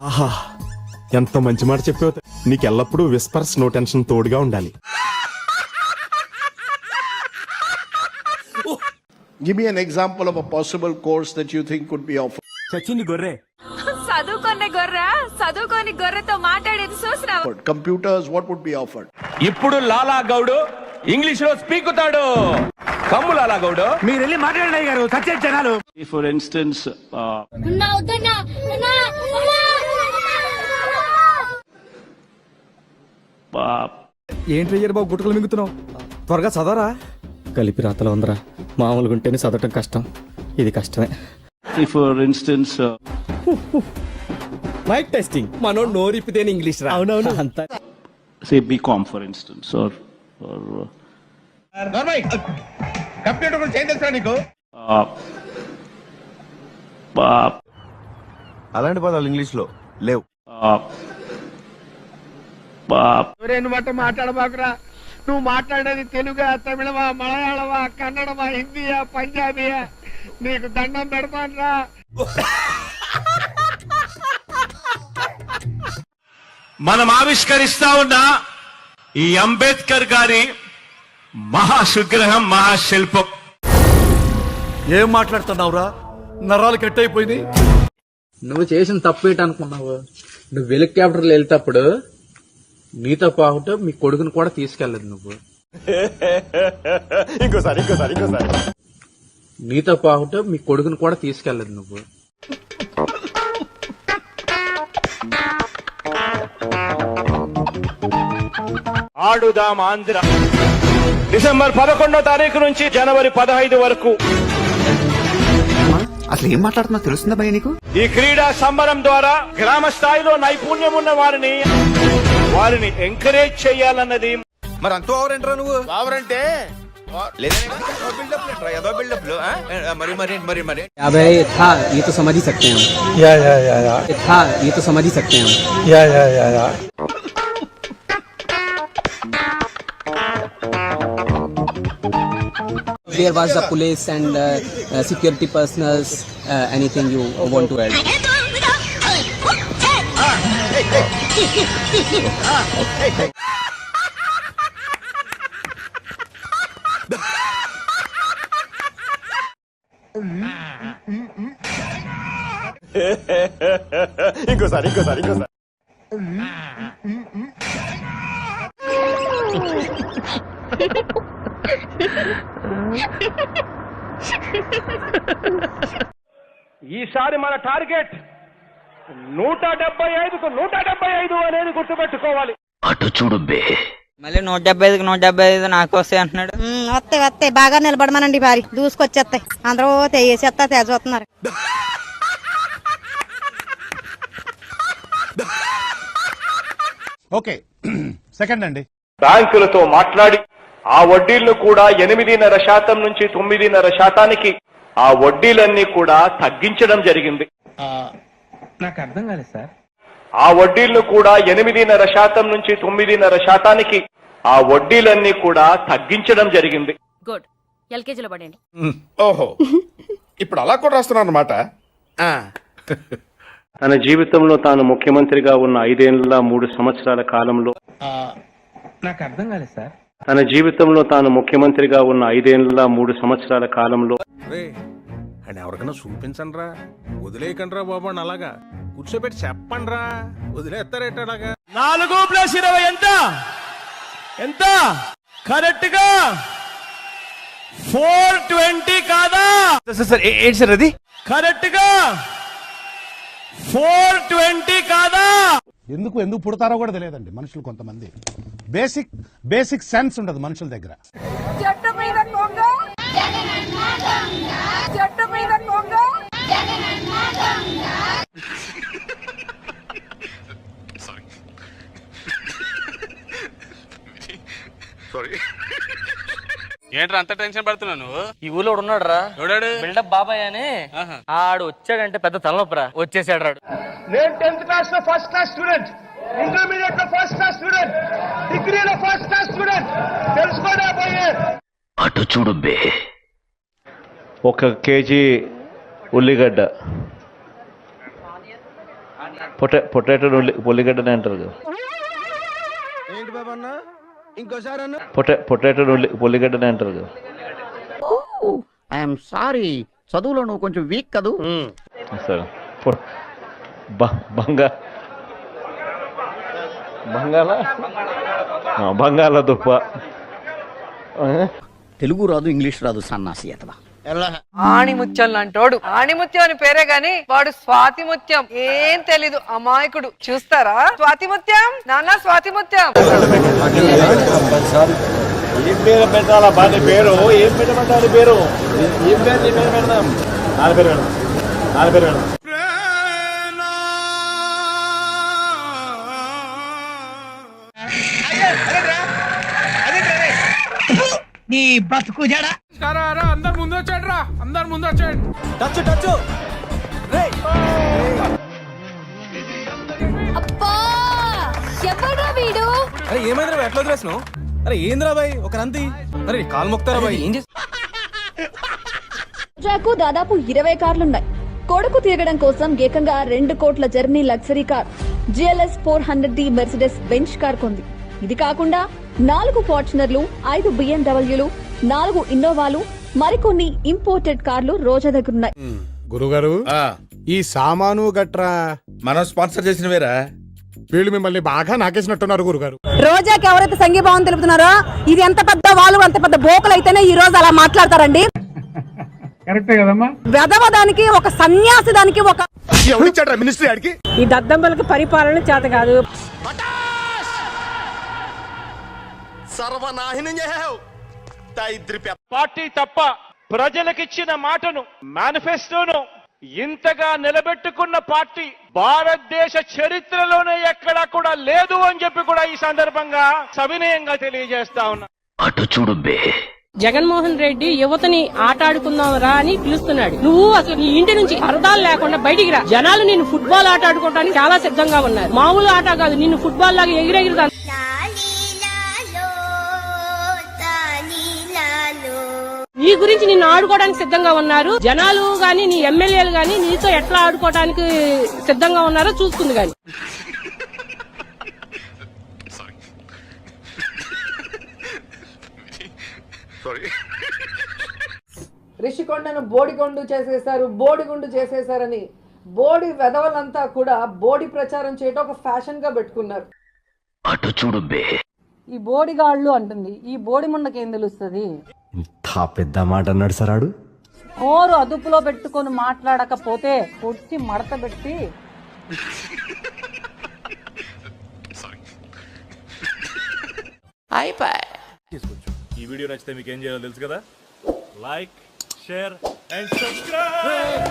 ఆహా, ఎంత మంచి మాట చెప్పావు. నీకు ఎల్లప్పుడూ విస్పర్స్ నో టెన్షన్ తోడుగా ఉండాలి. Give me an example of a possible course that you think could be offered. చచ్చింది గొర్రె. చదువుకొని గొర్రెతో మాట్లాడేది చూసినావు. Computers, what would be offered? ఇప్పుడు లాలా గౌడు ఇంగ్లీష్ లో స్పీకుతాడు. కమ్ము లాలా గౌడు. మీరు వెళ్ళి మాట్లాడండి గారు, చచ్చే జనాలు. For instance, ఏంటి అయ్యారు బాబు గుట్టుకులు మింగుతున్నావు? త్వరగా చదవరా. కలిపి రాతలో ఉందరా, మామూలుగా ఉంటేనే చదవటం కష్టం, ఇది కష్టమే. for instance, మైక్ టెస్టింగ్, మనోడు నోరిపితేనే ఇంగ్లీష్ రా. అవునవును, అంతా say BCom for instance, or computer గురించి ఏం తెలుసా నీకు? అలాంటి పదాలు ఇంగ్లీష్ లో లేవు. నువ్వు మాట్లాడబాకురా. నువ్వు మాట్లాడేది తెలుగా, తమిళమా, మలయాళమా, కన్నడమా, హిందీయా, పంజాబీయా? నీకు దండం పెడతానురా. మనం ఆవిష్కరిస్తా ఉన్న ఈ అంబేద్కర్ గారి మహాశుగ్రహం, మహాశిల్పం. ఏం మాట్లాడుతున్నావురా? నరాలు కట్ అయిపోయింది. నువ్వు చేసిన తప్పు ఏంటనుకున్నావు? నువ్వు హెలికాప్టర్లో వెళ్తేప్పుడు నీతో పాటు మీ కొడుకుని కూడా తీసుకెళ్ళదు. నువ్వు ఇంకోసారి నీతో పాటు మీ కొడుకుని కూడా తీసుకెళ్ళదు. నువ్వు ఆడుదాం ఆంధ్ర. డిసెంబర్ 11వ తారీఖు నుంచి జనవరి 15 వరకు అసలు ఏం మాట్లాడుతున్నా తెలుస్తుందా భయ్య నీకు? ఈ క్రీడా సంబరం ద్వారా గ్రామ స్థాయిలో నైపుణ్యం ఉన్న వారిని ఎంకరేజ్ చేయాలన్నది. మరి అంత ఓవర్ ఏంట్రా నువ్వు? ఓవరంటే మరి अबे था ये तो समझ ही सकते हैं हम. था ये तो समझ ही सकते हैं हम. There was the police and security personals. Anything you want to add? ఇంకోసారి ఈసారి మన టార్గెట్ 175కు 175 అనేది గుర్తుపెట్టుకోవాలి. అటు చూడు బే. మళ్ళీ 175కి 175 నాకు వస్తాయి అంటున్నాడు. వస్తాయి బాగా నిలబడమనండి. భారీ దూసుకొచ్చేస్తాయి. అందరూ తెగేసేస్తా తెగచూస్తున్నారు. ఓకే, సెకండ్ అండి. బ్యాంకులతో మాట్లాడి ఆ వడ్డీలను కూడా 8.5% నుంచి 9.5%కి ఆ వడ్డీలన్నీ కూడా తగ్గించడం జరిగింది. నాకు అర్థం కాలేదు సార్. ఆ వడ్డీలను కూడా 8.5% నుంచి 9.5%కి ఆ వడ్డీలన్నీ కూడా తగ్గించడం జరిగింది. గుడ్. ఎల్కేజీలో పడండి. ఓహో, ఇప్పుడు అలా కూడా రాస్తున్నారు అన్నమాట. తన జీవితంలో తాను ముఖ్యమంత్రిగా ఉన్న 5 ఏళ్ల 3 సంవత్సరాల కాలంలో నాకు అర్థం కాలేదు సార్. తన జీవితంలో తాను ముఖ్యమంత్రిగా ఉన్న 5 ఏళ్ల 3 సంవత్సరాల కాలంలో అని ఎవరికైనా చూపించండి రా, వదిలేయకండి రా బాబు. అలాగా కూర్చోబెట్టి చెప్పండి రా, వదిలేస్తారేట అలాగా. 4+20 ఎంత? కరెక్ట్ గా 420 కాదా? సార్ ఏంటి సార్ అది? కరెక్ట్ గా 420 కాదా? ఎందుకు పుడతారో కూడా తెలియదండి మనుషులు. కొంతమంది బేసిక్ సెన్స్ ఉండదు మనుషుల దగ్గర. ఏంట్రా అంత టెన్షన్ పడుతున్నావు నువ్వు? ఈ ఊళ్ళో ఉన్నాడు రా, బిల్డప్ బాబాయ్ అని. ఆడు వచ్చాడంటే పెద్ద తలనొప్పరా. వచ్చేసాడు రాడు. నేను 10th క్లాస్ లో ఫస్ట్ క్లాస్ స్టూడెంట్, ఇంటర్మీడియట్ లో ఫస్ట్ క్లాస్ స్టూడెంట్, డిగ్రీలో ఫస్ట్ క్లాస్ స్టూడెంట్. తెలుసుకోడా పోయే. అటు చూడు బే. 1 కేజీ ఉల్లిగడ్డ పొటాటో పొల్లిగడ్డనే అంటారు కదా. ఏంటి బాబు అన్న ఇంకోసారి అన్న పొటాటో పొల్లిగడ్డనే అంటారు కదా. ఐఎమ్ సారీ, చదువులో నువ్వు కొంచెం వీక్ కదూ. సరే బంగాళదుంప. తెలుగు రాదు, ఇంగ్లీష్ రాదు, సన్నాసి అతవా. ఆణిముత్యం లాంటోడు. ఆణిముత్యం అని పేరే గాని వాడు స్వాతిముత్యం. ఏం తెలీదు, అమాయకుడు. చూస్తారా స్వాతిముత్యం? నాన్న స్వాతిముత్యం. ఏం పేరు పెట్టాలా బాని పేరు? ఏం పెట్టమంటారు పేరు? ఏం పేరు నీ పేరు పెడదాం? ఆడ పేరు పెడదాం, ఆడ పేరు పెడదాం. నీ బతుకు జడా. అందరు ముందు వచ్చాడు రా, అందరు ముందు వచ్చాడు. టచ్ టచ్ అబ్బా ఎవడ్రా వీడు? అరే ఏమైందిరా ఎట్లా వదిలేసినావు? అరే ఏంద్రా బాయ్ ఒక నంది. అరే కాలు మొక్తారా బాయ్? ఏం రాకు దాదాపు 20 కార్లున్నాయి. కొడుకు తిరగడం కోసం ఏకంగా 2 కోట్ల journey luxury car GLS 400D Mercedes bench car కొంది. ఇది కాకుండా 4 ఫార్చునర్లు, 5 BMWలు, 4 ఇన్నోవాలు, మరికొన్ని ఇంపోర్టెడ్ కార్లు రోజా దగ్గరున్నాయి. గురుగారు ఈ సామాను గట్రా మనం స్పాన్సర్ చేసినవేరా? వీళ్ళు మిమ్మల్ని బాగా నాకేసినట్టున్నారు గురుగారు. రోజాకి ఎవరైతే సంఘీభావం తెలుపుతున్నారో ఇది ఎంత పెద్ద వాళ్ళు అంత పెద్ద బోకలు అయితేనే ఈ రోజు అలా మాట్లాడతారండి. కరెక్టే కదమ్మా. వెధవ దానికి ఒక సన్యాసి దానికి ఒక ఎవరిచ్చాడ్రా మినిస్ట్రీ ఆడికి? ఈ దద్దమ్మలకి పరిపాలన చేత కాదు. సర్వనాశనం చేసావు. పార్టీ తప్ప ప్రజలకిచ్చిన మాటను, మేనిఫెస్టోను ఇంతగా నిలబెట్టుకున్న పార్టీ భారతదేశ చరిత్రలోనే ఎక్కడా కూడా లేదు అని చెప్పి కూడా ఈ సందర్భంగా సవినయంగా తెలియజేస్తా ఉన్నా. అటు చూడు బే. జగన్మోహన్ రెడ్డి యువతని ఆట ఆడుకుందాం రా అని పిలుస్తున్నాడు. నువ్వు అసలు నీ ఇంటి నుంచి అర్థాలు లేకుండా బయటికి రా. జనాలు నిన్ను ఫుట్బాల్ ఆట ఆడుకోవడానికి చాలా సిద్ధంగా ఉన్నారు. మామూలు ఆట కాదు, నిన్ను ఫుట్బాల్ లాగా ఎగిరెగిరి నీ గురించి నిన్ను ఆడుకోవడానికి సిద్ధంగా ఉన్నారు. జనాలు గాని నీ ఎమ్మెల్యేలు గాని నీతో ఎట్లా ఆడుకోవడానికి సిద్ధంగా ఉన్నారో చూసుకుంది గాని. రిషికొండను బోడిగుండు చేసేశారని బోడి వెధవలంతా కూడా బోడి ప్రచారం చేయడం ఒక ఫ్యాషన్ గా పెట్టుకున్నారు. అటు చూడు బే. ఈ బోడిగాళ్ళు అంటుంది, ఈ బోడి ముండకేం తెలుస్తుంది? ఇంత పెద్ద మాట అన్నాడు సరాడు. నోరు అదుపులో పెట్టుకొని మాట్లాడకపోతే కొట్టి మడత పెట్టి ఈ వీడియో నచ్చితే మీకు ఏం చేయాలో తెలుసు కదా. Like, share and subscribe.